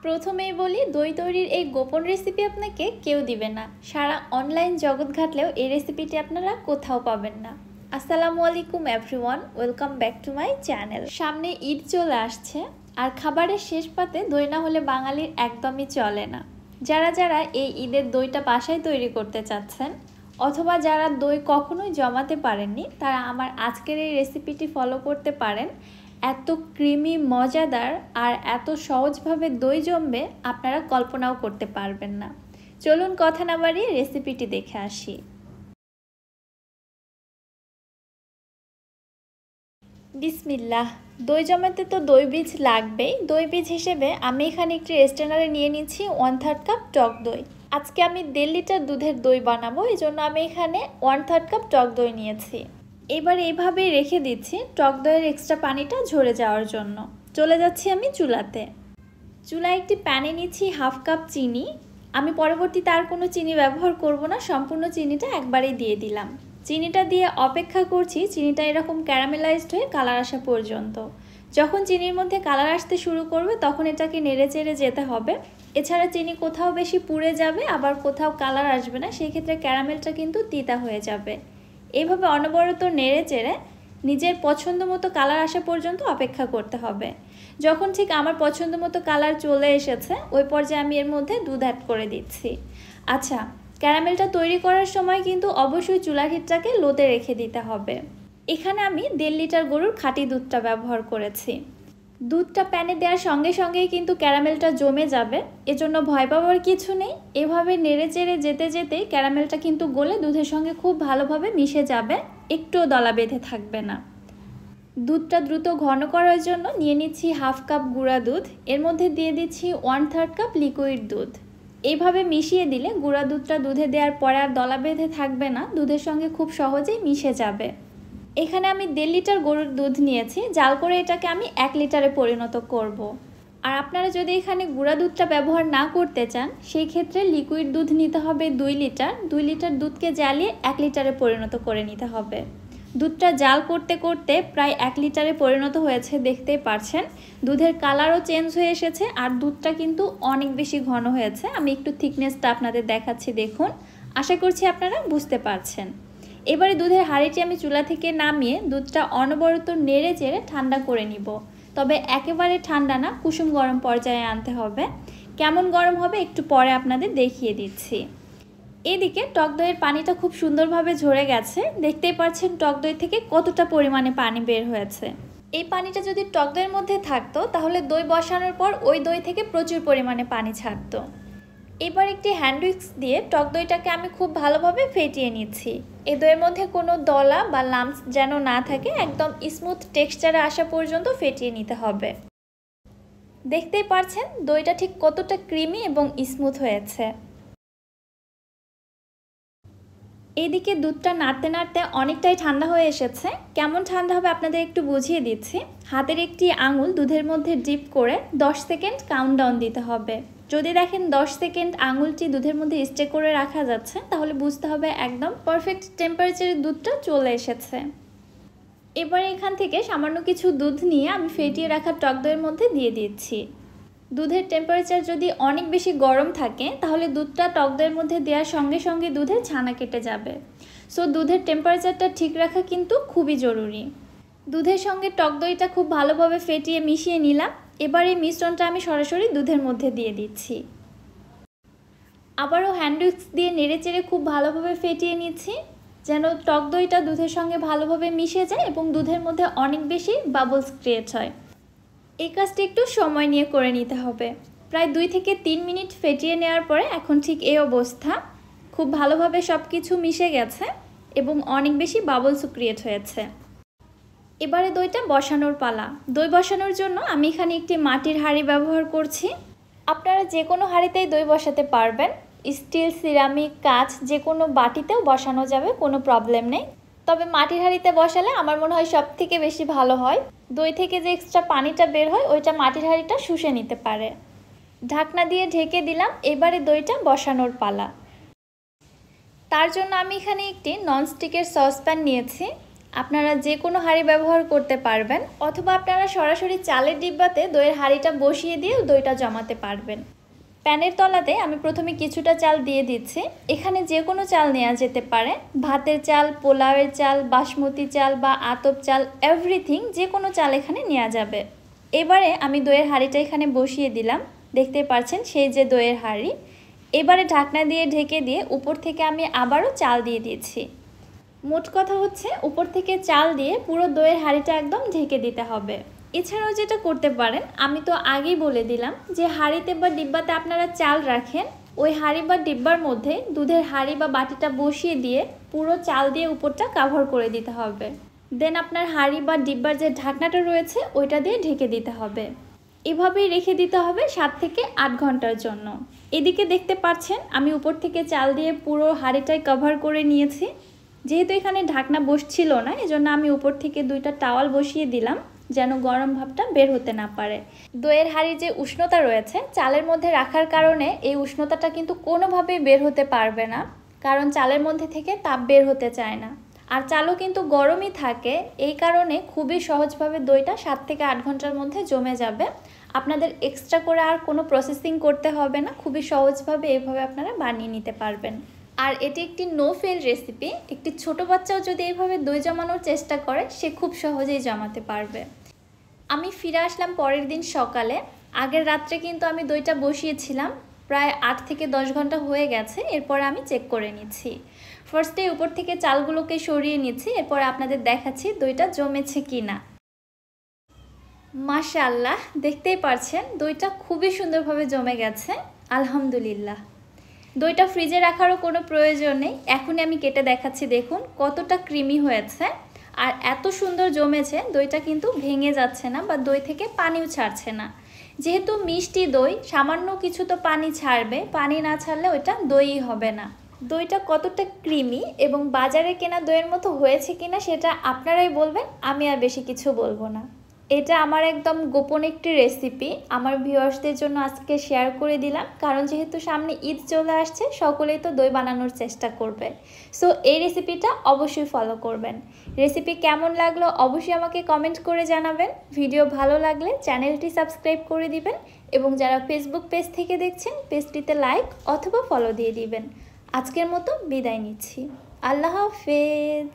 প্রথমেই বলি, দই তৈরির এই গোপন রেসিপি আপনাকে কেউ দিবে না। সারা অনলাইন জগৎ ঘাটলেও এই রেসিপিটি আপনারা কোথাও পাবেন না। আসসালামু আলাইকুম everyone, welcome back to my channel. সামনে ঈদ চলে আসছে, আর খাবারের শেষ পাতে দই না হলে বাঙালির একদমই চলে না। যারা যারা এই ঈদের দইটা বাসায় তৈরি করতে চাচ্ছেন, অথবা যারা দই কখনোই জমাতে পারেননি, তারা আমার আজকের এই রেসিপিটি ফলো করতে পারেন। এত ক্রিমি, মজাদার আর এত সহজভাবে দই জমবে আপনারা কল্পনাও করতে পারবেন না। চলুন কথা না বাড়িয়ে রেসিপিটি দেখে আসি। বিসমিল্লাহ। দই জমাতে তো দই বীজ লাগবেই। দই বীজ হিসেবে আমি এখানে একটি স্ট্রেনারে নিয়ে নিচ্ছি 1/3 কাপ টক দই। আজকে আমি 1.5 লিটার দুধের দই বানাবো, এই জন্য আমি এখানে 1/3 কাপ টক দই নিয়েছি। এবার এইভাবেই রেখে দিচ্ছি টক দইয়ের এক্সট্রা পানিটা ঝরে যাওয়ার জন্য। চলে যাচ্ছি আমি চুলাতে। চুলায় একটি প্যানে নিচ্ছি 1/2 কাপ চিনি। আমি পরবর্তীতে আর কোনো চিনি ব্যবহার করব না, সম্পূর্ণ চিনিটা একবারেই দিয়ে দিলাম। চিনিটা দিয়ে অপেক্ষা করছি চিনিটা এরকম ক্যারামেলাইজড হয়ে কালার আসা পর্যন্ত। যখন চিনির মধ্যে কালার আসতে শুরু করবে তখন এটাকে নেড়ে চেড়ে যেতে হবে। এছাড়া চিনি কোথাও বেশি পুড়ে যাবে, আবার কোথাও কালার আসবে না, সেই ক্ষেত্রে ক্যারামেলটা কিন্তু তিতা হয়ে যাবে। এইভাবে অনবরত নেড়ে চেড়ে নিজের পছন্দ মতো কালার আসা পর্যন্ত অপেক্ষা করতে হবে। যখন ঠিক আমার পছন্দ মতো কালার চলে এসেছে, ওই পর্যায়ে আমি এর মধ্যে দুধ অ্যাড করে দিচ্ছি। আচ্ছা, ক্যারামেলটা তৈরি করার সময় কিন্তু অবশ্যই চুলার হিটটাকে লোতে রেখে দিতে হবে। এখানে আমি 1.5 লিটার গরুর খাঁটি দুধটা ব্যবহার করেছি। দুধটা প্যানে দেওয়ার সঙ্গে সঙ্গেই কিন্তু ক্যারামেলটা জমে যাবে, এজন্য ভয় পাওয়ার কিছু নেই। এভাবে নেড়ে চেড়ে যেতে যেতেই ক্যারামেলটা কিন্তু গলে দুধের সঙ্গে খুব ভালোভাবে মিশে যাবে, একটুও দলা বেঁধে থাকবে না। দুধটা দ্রুত ঘন করার জন্য নিয়ে নিচ্ছি 1/2 কাপ গুঁড়া দুধ। এর মধ্যে দিয়ে দিচ্ছি 1/3 কাপ লিকুইড দুধ। এইভাবে মিশিয়ে দিলে গুঁড়া দুধটা দুধে দেওয়ার পরে আর দলা বেঁধে থাকবে না, দুধের সঙ্গে খুব সহজেই মিশে যাবে। এখানে আমি 1.5 লিটার গরুর দুধ নিয়েছি, জাল করে এটাকে আমি 1 লিটারে পরিণত করব। আর আপনারা যদি এখানে গুঁড়া দুধটা ব্যবহার না করতে চান, সেই ক্ষেত্রে লিকুইড দুধ নিতে হবে 2 লিটার। 2 লিটার দুধকে জ্বালিয়ে 1 লিটারে পরিণত করে নিতে হবে। দুধটা জাল করতে করতে প্রায় 1 লিটারে পরিণত হয়েছে, দেখতেই পারছেন। দুধের কালারও চেঞ্জ হয়ে এসেছে, আর দুধটা কিন্তু অনেক বেশি ঘন হয়েছে। আমি একটু থিকনেসটা আপনাদের দেখাচ্ছি, দেখুন। আশা করছি আপনারা বুঝতে পারছেন। এবারে দুধের হাঁড়িটি আমি চুলা থেকে নামিয়ে দুধটা অনবরত নেড়ে চেড়ে ঠান্ডা করে নিব। তবে একেবারে ঠান্ডা না, কুসুম গরম পর্যায়ে আনতে হবে। কেমন গরম হবে একটু পরে আপনাদের দেখিয়ে দিচ্ছি। এদিকে টক দইয়ের পানিটা খুব সুন্দরভাবে ঝরে গেছে, দেখতেই পাচ্ছেন টক দই থেকে কতটা পরিমাণে পানি বের হয়েছে। এই পানিটা যদি টক দইয়ের মধ্যে থাকতো, তাহলে দই বসানোর পর ওই দই থেকে প্রচুর পরিমাণে পানি ছাড়তো। এবার একটি হ্যান্ড উইক্স দিয়ে টক দইটাকে আমি খুব ভালোভাবে ফেটিয়ে নিচ্ছি। এই দইয়ের মধ্যে কোনো দলা বা লাম্পস যেন না থাকে, একদম স্মুথ টেক্সচারে আসা পর্যন্ত ফেটিয়ে নিতে হবে। দেখতেই পারছেন দইটা ঠিক কতটা ক্রিমি এবং স্মুথ হয়েছে। এইদিকে দুধটা নাড়তে নাড়তে অনেকটাই ঠান্ডা হয়ে এসেছে। কেমন ঠান্ডা হবে আপনাদের একটু বুঝিয়ে দিচ্ছি। হাতের একটি আঙুল দুধের মধ্যে ডিপ করে 10 সেকেন্ড কাউন্টডাউন দিতে হবে। যদি দেখেন 10 সেকেন্ড আঙুলটি দুধের মধ্যে স্টে করে রাখা যাচ্ছে, তাহলে বুঝতে হবে একদম পারফেক্ট টেম্পারেচারের দুধটা চলে এসেছে। এবার এখান থেকে সামান্য কিছু দুধ নিয়ে আমি ফেটিয়ে রাখা টক দইয়ের মধ্যে দিয়ে দিচ্ছি। দুধের টেম্পারেচার যদি অনেক বেশি গরম থাকে, তাহলে দুধটা টক দইয়ের মধ্যে দেওয়ার সঙ্গে সঙ্গে দুধের ছানা কেটে যাবে। সো দুধের টেম্পারেচারটা ঠিক রাখা কিন্তু খুবই জরুরি। দুধের সঙ্গে টক দইটা খুব ভালোভাবে ফেটিয়ে মিশিয়ে নিলাম। এবার এই মিশ্রণটা আমি সরাসরি দুধের মধ্যে দিয়ে দিচ্ছি। আবারও হ্যান্ড উইক্স দিয়ে নেড়ে চেড়ে খুব ভালোভাবে ফেটিয়ে নিচ্ছি, যেন টক দইটা দুধের সঙ্গে ভালোভাবে মিশে যায় এবং দুধের মধ্যে অনেক বেশি বাবলস ক্রিয়েট হয়। এই কাজটি একটু সময় নিয়ে করে নিতে হবে। প্রায় 2 থেকে 3 মিনিট ফেটিয়ে নেওয়ার পরে এখন ঠিক এই অবস্থা। খুব ভালোভাবে সব কিছু মিশে গেছে এবং অনেক বেশি বাবলসও ক্রিয়েট হয়েছে। এবারে দইটা বসানোর পালা। দই বসানোর জন্য আমি এখানে একটি মাটির হাঁড়ি ব্যবহার করছি। আপনারা যে কোনো হাঁড়িতেই দই বসাতে পারবেন। স্টিল, সিরামিক, কাঁচ যে কোনো বাটিতেও বসানো যাবে, কোনো প্রবলেম নেই। তবে মাটির হাঁড়িতে বসালে আমার মনে হয় সব থেকে বেশি ভালো হয়। দই থেকে যে এক্সট্রা পানিটা বের হয়, ওইটা মাটির হাঁড়িটা শুষে নিতে পারে। ঢাকনা দিয়ে ঢেকে দিলাম। এবারে দইটা বসানোর পালা। তার জন্য আমি এখানে একটি ননস্টিকের সসপ্যান নিয়েছি। আপনারা যে কোনো হাঁড়ি ব্যবহার করতে পারবেন, অথবা আপনারা সরাসরি চালের ডিব্বাতে দইয়ের হাঁড়িটা বসিয়ে দিয়েও দইটা জমাতে পারবেন। প্যানের তলাতে আমি প্রথমে কিছুটা চাল দিয়ে দিচ্ছি। এখানে যে কোনো চাল নেওয়া যেতে পারে, ভাতের চাল, পোলাওয়ের চাল, বাসমতি চাল বা আতপ চাল, এভরিথিং যে কোনো চাল এখানে নেওয়া যাবে। এবারে আমি দইয়ের হাঁড়িটা এখানে বসিয়ে দিলাম। দেখতে পাচ্ছেন সেই যে দইয়ের হাঁড়ি। এবারে ঢাকনা দিয়ে ঢেকে দিয়ে উপর থেকে আমি আবারও চাল দিয়ে দিয়েছি। মোট কথা হচ্ছে উপর থেকে চাল দিয়ে পুরো দইয়ের হাঁড়িটা একদম ঢেকে দিতে হবে। এছাড়াও যেটা করতে পারেন, আমি তো আগেই বলে দিলাম যে হাঁড়িতে বা ডিব্বাতে আপনারা চাল রাখেন, ওই হাঁড়ি বা ডিব্বার মধ্যে দুধের হাঁড়ি বা বাটিটা বসিয়ে দিয়ে পুরো চাল দিয়ে উপরটা কাভার করে দিতে হবে। দেন আপনার হাঁড়ি বা ডিব্বার যে ঢাকনাটা রয়েছে ওইটা দিয়ে ঢেকে দিতে হবে। এভাবেই রেখে দিতে হবে 7 থেকে 8 ঘন্টার জন্য। এদিকে দেখতে পাচ্ছেন আমি উপর থেকে চাল দিয়ে পুরো হাঁড়িটাই কভার করে নিয়েছি। যেহেতু এখানে ঢাকনা বসছিল না, এজন্য আমি উপর থেকে 2টা টাওয়াল বসিয়ে দিলাম যেন গরম ভাবটা বের হতে না পারে। দইয়ের হাঁড়ির যে উষ্ণতা রয়েছে চালের মধ্যে রাখার কারণে এই উষ্ণতাটা কিন্তু কোনোভাবেই বের হতে পারবে না, কারণ চালের মধ্যে থেকে তাপ বের হতে চায় না। আর চালও কিন্তু গরমই থাকে, এই কারণে খুবই সহজভাবে দইটা 7 থেকে 8 ঘন্টার মধ্যে জমে যাবে। আপনাদের এক্সট্রা করে আর কোনো প্রসেসিং করতে হবে না, খুবই সহজভাবে এইভাবে আপনারা বানিয়ে নিতে পারবেন। আর এটি একটি নো ফেল রেসিপি। একটি ছোট বাচ্চাও যদি এইভাবে দই জমানোর চেষ্টা করে সে খুব সহজেই জমাতে পারবে। আমি ফিরে আসলাম পরের দিন সকালে। আগের রাত্রে কিন্তু আমি দইটা বসিয়েছিলাম, প্রায় 8 থেকে 10 ঘন্টা হয়ে গেছে। এরপরে আমি চেক করে নিচ্ছি। ফার্স্টে উপর থেকে চালগুলোকে সরিয়ে নিচ্ছি, এরপর আপনাদের দেখাচ্ছি দইটা জমেছে কি না। মাশাআল্লাহ, দেখতেই পারছেন দইটা খুবই সুন্দরভাবে জমে গেছে, আলহামদুলিল্লাহ। দইটা ফ্রিজে রাখারও কোনো প্রয়োজন নেই, এখনই আমি কেটে দেখাচ্ছি। দেখুন কতটা ক্রিমি হয়েছে আর এত সুন্দর জমেছে। দইটা কিন্তু ভেঙে যাচ্ছে না বা দই থেকে পানিও ছাড়ছে না। যেহেতু মিষ্টি দই, সামান্য কিছু তো পানি ছাড়বে, পানি না ছাড়লে ওইটা দইই হবে না। দইটা কতটা ক্রিমি এবং বাজারে কেনা দইয়ের মতো হয়েছে কিনা সেটা আপনারাই বলবেন, আমি আর বেশি কিছু বলবো না। এটা আমার একদম গোপন একটি রেসিপি, আমার ভিউয়ার্সদের জন্য আজকে শেয়ার করে দিলাম, কারণ যেহেতু সামনে ঈদ চলে আসছে, সকলেই তো দই বানানোর চেষ্টা করবে। সো এই রেসিপিটা অবশ্যই ফলো করবেন। রেসিপি কেমন লাগলো অবশ্যই আমাকে কমেন্ট করে জানাবেন। ভিডিও ভালো লাগলে চ্যানেলটি সাবস্ক্রাইব করে দিবেন এবং যারা ফেসবুক পেজ থেকে দেখছেন পেজটিতে লাইক অথবা ফলো দিয়ে দিবেন। আজকের মতো বিদায় নিচ্ছি। আল্লাহ হাফেজ।